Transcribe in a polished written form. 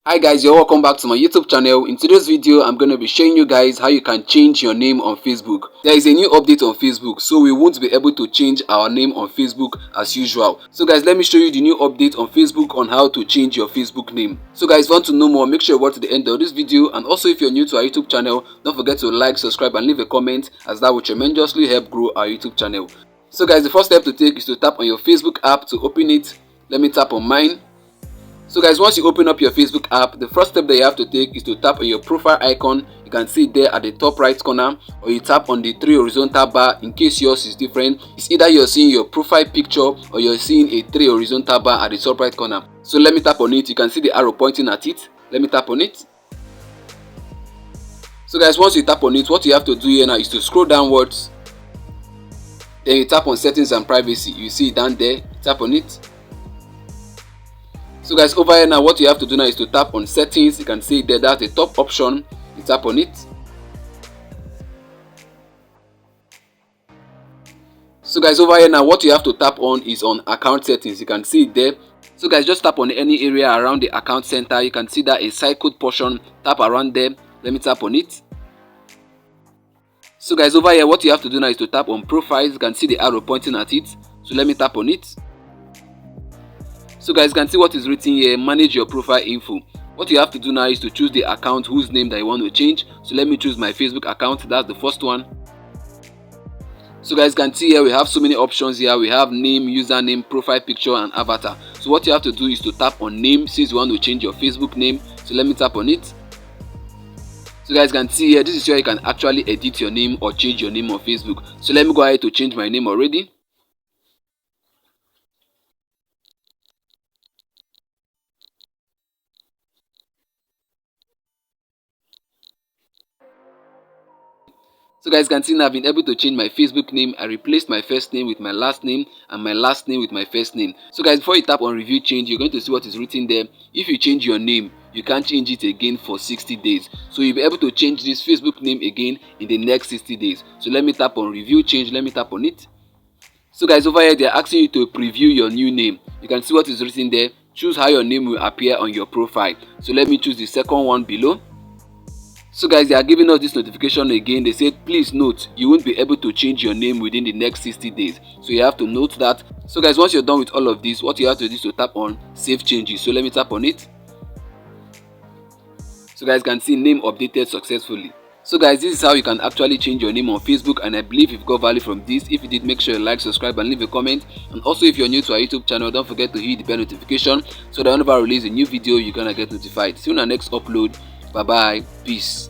Hi guys, you're welcome back to my YouTube channel. In today's video, I'm going to be showing you guys how you can change your name on Facebook. There is a new update on Facebook, so we won't be able to change our name on Facebook as usual. So guys, let me show you the new update on Facebook on how to change your Facebook name. So guys, if you want to know more, make sure you watch to the end of this video. And also, if you're new to our YouTube channel, don't forget to like, subscribe and leave a comment, as that will tremendously help grow our YouTube channel. So guys, the first step to take is to tap on your Facebook app to open it. Let me tap on mine. So guys, once you open up your Facebook app, the first step that you have to take is to tap on your profile icon. You can see it there at the top right corner, or you tap on the 3 horizontal bar. In case yours is different, it's either you're seeing your profile picture or you're seeing a 3 horizontal bar at the top right corner. So let me tap on it. You can see the arrow pointing at it. Let me tap on it. So guys, once you tap on it, what you have to do here now is to scroll downwards. Then you tap on settings and privacy. You see it down there. Tap on it. So guys, over here now, what you have to do now is to tap on settings. You can see there, that's the top option. You tap on it. So guys, over here now, what you have to tap on is on account settings. You can see it there. So guys, just tap on any area around the account center. You can see that a cycled portion. Tap around there. Let me tap on it. So guys, over here, what you have to do now is to tap on profiles. You can see the arrow pointing at it. So let me tap on it. So guys, you can see what is written here, manage your profile info. What you have to do now is to choose the account whose name that you want to change. So let me choose my Facebook account. That's the first one. So guys, you can see here we have so many options here. We have name, username, profile picture and avatar. So what you have to do is to tap on name since you want to change your Facebook name. So let me tap on it. So guys, you can see here, this is where you can actually edit your name or change your name on Facebook. So let me go ahead to change my name already. So guys, you can see now I've been able to change my Facebook name. I replaced my first name with my last name and my last name with my first name. So guys, before you tap on review change, you're going to see what is written there. If you change your name, you can't change it again for 60 days. So you'll be able to change this Facebook name again in the next 60 days. So let me tap on review change. Let me tap on it. So guys, over here they're asking you to preview your new name. You can see what is written there. Choose how your name will appear on your profile. So let me choose the second one below. So guys, they are giving us this notification again. They said, please note, you won't be able to change your name within the next 60 days. So you have to note that. So guys, once you're done with all of this, what you have to do is to tap on save changes. So let me tap on it. So guys, you can see name updated successfully. So guys, this is how you can actually change your name on Facebook, and I believe you've got value from this. If you did, make sure you like, subscribe and leave a comment. And also, if you're new to our YouTube channel, don't forget to hit the bell notification so that whenever I release a new video, you're gonna get notified. See you in our next upload. Bye bye. Peace.